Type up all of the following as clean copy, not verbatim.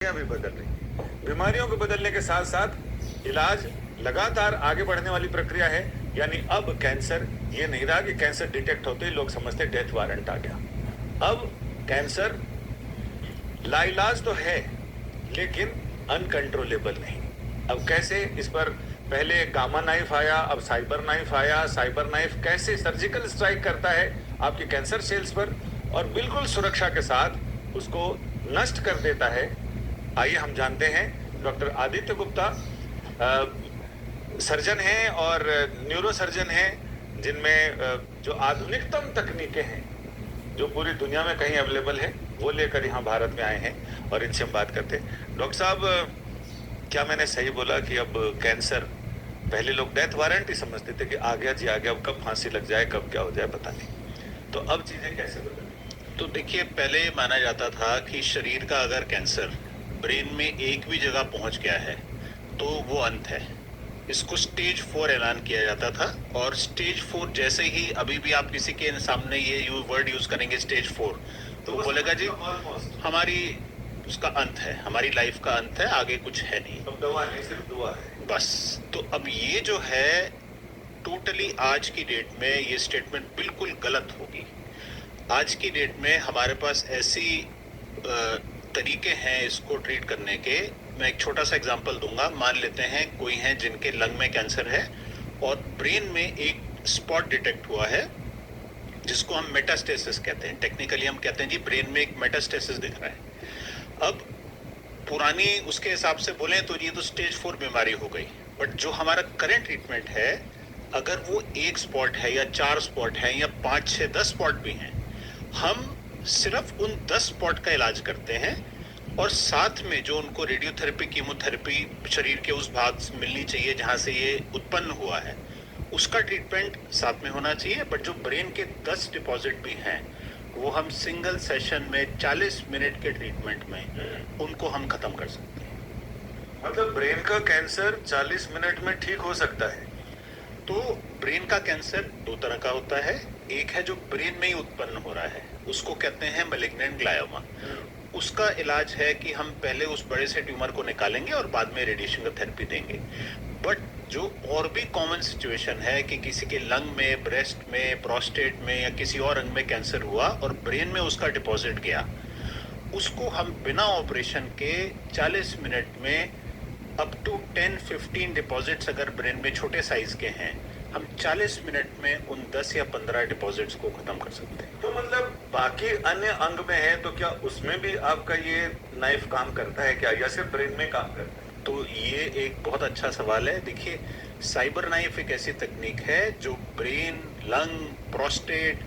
भी बदल रही। बीमारियों को बदलने के साथ साथ इलाज लगातार आगे बढ़ने वाली प्रक्रिया है। यानी अब कैंसर ये नहीं रहा कि कैंसर डिटेक्ट होते ही लोग समझते डेथ वारंट आ गया। अब कैंसर लाइलाज तो है लेकिन अनकंट्रोलेबल नहीं। अब कैसे, इस पर पहले गामा नाइफ आया, अब साइबर नाइफ आया। साइबर नाइफ कैसे सर्जिकल स्ट्राइक करता है आपकी कैंसर सेल्स पर और बिल्कुल सुरक्षा के साथ उसको नष्ट कर देता है। आइए हम जानते हैं। डॉक्टर आदित्य गुप्ता सर्जन हैं और न्यूरो सर्जन हैं, जिनमें जो आधुनिकतम तकनीकें हैं जो पूरी दुनिया में कहीं अवेलेबल है वो लेकर यहाँ भारत में आए हैं और इनसे हम बात करते हैं। डॉक्टर साहब, क्या मैंने सही बोला कि अब कैंसर, पहले लोग डेथ वारंट ही समझते थे कि आ गया जी आ गया, अब कब फांसी लग जाए कब क्या हो जाए पता नहीं, तो अब चीजें कैसे बदली? तो देखिए, पहले माना जाता था कि शरीर का अगर कैंसर ब्रेन में एक भी जगह पहुंच गया है तो वो अंत है। इसको स्टेज 4 ऐलान किया जाता था और स्टेज 4 जैसे ही अभी भी आप किसी के सामने ये वर्ड यूज करेंगे स्टेज 4 तो वो बोलेगा जी हमारी उसका अंत है, हमारी लाइफ का अंत है, आगे कुछ है नहीं, अब दवा नहीं सिर्फ दुआ है बस। तो अब ये जो है टोटली आज की डेट में ये स्टेटमेंट बिल्कुल गलत होगी। आज की डेट में हमारे पास ऐसी तरीके हैं इसको ट्रीट करने के। मैं एक छोटा सा एग्जांपल दूंगा। मान लेते हैं कोई है जिनके लंग में कैंसर है और ब्रेन में एक स्पॉट डिटेक्ट हुआ है जिसको हम मेटास्टेसिस कहते हैं। टेक्निकली हम कहते हैं जी ब्रेन में एक मेटास्टेसिस दिख रहा है। अब पुरानी उसके हिसाब से बोले तो ये तो स्टेज 4 बीमारी हो गई। बट जो हमारा करंट ट्रीटमेंट है, अगर वो एक स्पॉट है या 4 स्पॉट है या 5, 6, 10 स्पॉट भी हैं, हम सिर्फ उन 10 स्पॉट का इलाज करते हैं और साथ में जो उनको रेडियोथेरेपी, कीमोथेरेपी शरीर के उस भाग से मिलनी चाहिए जहां से ये उत्पन्न हुआ है, उसका ट्रीटमेंट साथ में होना चाहिए। बट जो ब्रेन के 10 डिपॉजिट भी हैं वो हम सिंगल सेशन में 40 मिनट के ट्रीटमेंट में उनको हम खत्म कर सकते हैं। मतलब ब्रेन का कैंसर 40 मिनट में ठीक हो सकता है? तो ब्रेन का कैंसर 2 तरह का होता है। एक है जो ब्रेन में ही उत्पन्न हो रहा है, उसको कहते हैं मैलिग्नेंट ग्लायोमा। उसका इलाज है कि हम पहले उस बड़े से ट्यूमर को निकालेंगे और बाद में रेडिएशन का थेरेपी देंगे। बट जो और भी कॉमन सिचुएशन है कि किसी के लंग में, ब्रेस्ट में, प्रोस्टेट में या किसी और अंग में कैंसर हुआ और ब्रेन में उसका डिपॉजिट गया, उसको हम बिना ऑपरेशन के 40 मिनट में अप टू 10-15 डिपॉजिट्स अगर ब्रेन में छोटे साइज के हैं, हम 40 मिनट में उन 10 या 15 डिपॉजिट्स को खत्म कर सकते हैं। तो मतलब बाकी अन्य अंग में है तो क्या उसमें भी आपका ये नाइफ काम करता है क्या, या सिर्फ ब्रेन में काम करता है? तो ये एक बहुत अच्छा सवाल है। देखिए, साइबर नाइफ एक ऐसी तकनीक है जो ब्रेन, लंग, प्रोस्टेट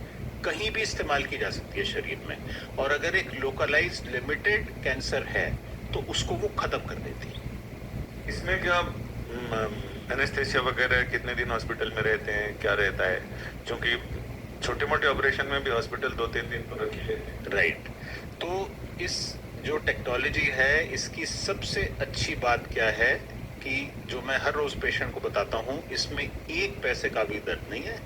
कहीं भी इस्तेमाल की जा सकती है शरीर में, और अगर एक लोकलाइज्ड लिमिटेड कैंसर है तो उसको वो खत्म कर देती है। इसमें क्या एनेस्थेसिया वगैरह कितने दिन हॉस्पिटल में रहते हैं, क्या रहता है? क्योंकि छोटे मोटे ऑपरेशन में भी हॉस्पिटल 2-3 दिन तो रख ही लेते हैं। राइट। तो इस जो टेक्नोलॉजी है इसकी सबसे अच्छी बात क्या है कि जो मैं हर रोज पेशेंट को बताता हूँ, इसमें 1 पैसे का भी दर्द नहीं है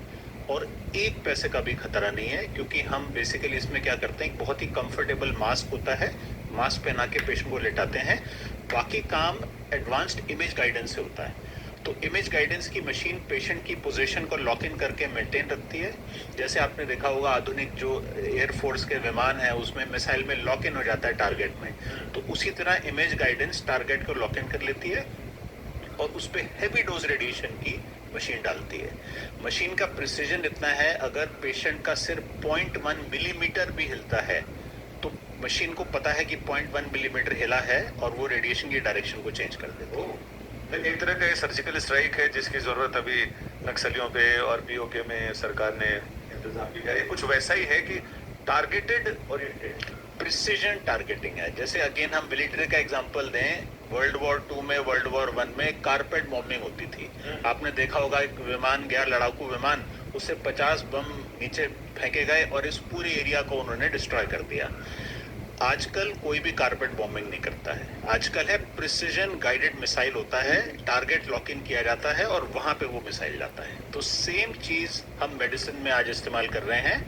और 1 पैसे का भी खतरा नहीं है, क्योंकि हम बेसिकली इसमें क्या करते हैं, बहुत ही कंफर्टेबल मास्क होता है, मास्क पहना के पेशेंट को लेटाते हैं। बाकी काम एडवांस्ड इमेज गाइडेंस से होता है। तो इमेज गाइडेंस की मशीन पेशेंट की पोजीशन को लॉक इन करके मेंटेन रखती है। जैसे आपने देखा होगा आधुनिक जो एयरफोर्स के विमान है उसमें मिसाइल में लॉक इन हो जाता है टारगेट में, तो उसी तरह इमेज गाइडेंस टारगेट को लॉक इन कर लेती है और उस पर हैवी डोज रेडिएशन की मशीन डालती है। मशीन का प्रिसीजन इतना है, अगर पेशेंट का सिर्फ 0.1 मिलीमीटर भी हिलता है तो मशीन को पता है कि 0.1 मिलीमीटर हिला है और वो रेडिएशन की डायरेक्शन को चेंज कर देती है। एक तरह का सर्जिकल स्ट्राइक है जिसकी जरूरत अभी नक्सलियों पे और पीओके में सरकार ने इंतजाम किया है। कुछ वैसा ही है कि टारगेटेड ओरिएंटेड प्रिसीजन टारगेटिंग है। जैसे अगेन हम मिलिट्री का एग्जांपल दें, वर्ल्ड वॉर 2 में, वर्ल्ड वॉर 1 में कारपेट बॉम्बिंग होती थी। आपने देखा होगा एक विमान गया, लड़ाकू विमान, उससे 50 बम नीचे फेंके गए और इस पूरे एरिया को उन्होंने डिस्ट्रॉय कर दिया। आजकल कोई भी कारपेट बॉम्बिंग नहीं करता है। आजकल है प्रिसीजन गाइडेड मिसाइल होता है, टारगेट लॉक इन किया जाता है और वहां पे वो मिसाइल जाता है। तो सेम चीज हम मेडिसिन में आज इस्तेमाल कर रहे हैं।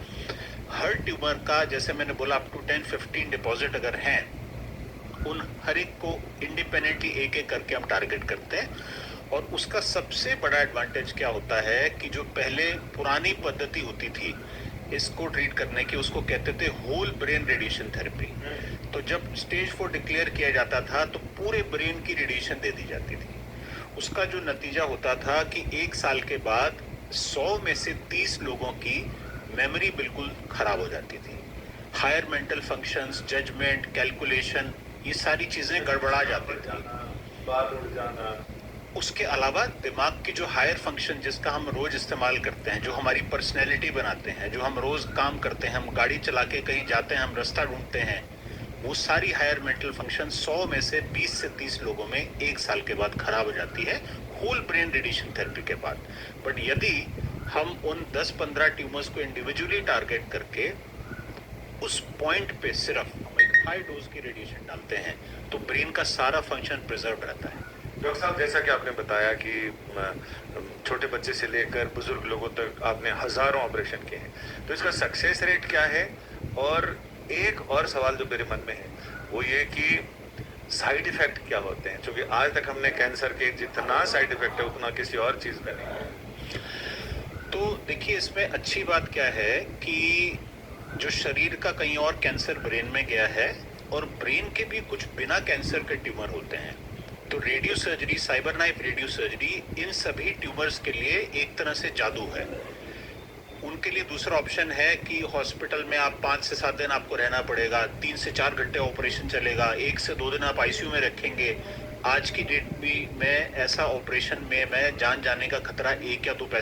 हर ट्यूमर का, जैसे मैंने बोला, अप टू 10-15 डिपॉजिट अगर हैं उन हर एक को इंडिपेंडेंटली एक एक करके हम टारगेट करते हैं। और उसका सबसे बड़ा एडवांटेज क्या होता है कि जो पहले पुरानी पद्धति होती थी इसको ट्रीट करने की, उसको कहते थे होल ब्रेन रेडिएशन थेरेपी। तो जब स्टेज 4 डिक्लेयर किया जाता था तो पूरे ब्रेन की रेडिएशन दे दी जाती थी। उसका जो नतीजा होता था कि 1 साल के बाद 100 में से 30 लोगों की मेमोरी बिल्कुल खराब हो जाती थी। Higher mental functions, judgement, calculation, ये सारी चीजें गड़बड़ा जाती थी। बाल उड़ जाना। उसके अलावा दिमाग की जो हायर फंक्शन जिसका हम रोज इस्तेमाल करते हैं, जो हमारी पर्सनैलिटी बनाते हैं, जो हम रोज काम करते हैं, हम गाड़ी चला के कहीं जाते हैं, हम रास्ता ढूंढते हैं, वो सारी हायर मेंटल फंक्शन 100 में से 20 से 30 लोगों में 1 साल के बाद खराब हो जाती है होल ब्रेन रेडिएशन थेरेपी के बाद। बट यदि हम उन 10-15 ट्यूमर्स को इंडिविजुअली टारगेट करके उस पॉइंट पे सिर्फ हम एक हाई डोज की रेडिएशन डालते हैं तो ब्रेन का सारा फंक्शन प्रिजर्व रहता है। डॉक्टर साहब, जैसा कि आपने बताया कि छोटे बच्चे से लेकर बुजुर्ग लोगों तक आपने हजारों ऑपरेशन किए हैं, तो इसका सक्सेस रेट क्या है? और एक और सवाल जो मेरे मन में है वो ये कि साइड इफेक्ट क्या होते हैं, क्योंकि आज तक हमने कैंसर के जितना साइड इफेक्ट है उतना किसी और चीज में नहीं है। तो देखिए, इसमें अच्छी बात क्या है कि जो शरीर का कहीं और कैंसर ब्रेन में गया है, और ब्रेन के भी कुछ बिना कैंसर के ट्यूमर होते हैं। तो radio surgery, cyber knife radio surgery, इन सभी ट्यूमर्स के लिए एक तरह से जादू है। उनके लिए दूसरा ऑप्शन है कि हॉस्पिटल में आप 5 से 7 दिन आपको रहना पड़ेगा, 3 से 4 घंटे ऑपरेशन चलेगा, 1 से 2 दिन आप आईसीयू में रखेंगे। आज की डेट में ऐसा ऑपरेशन में मैं जान जाने का खतरा 1 या 2 पैसे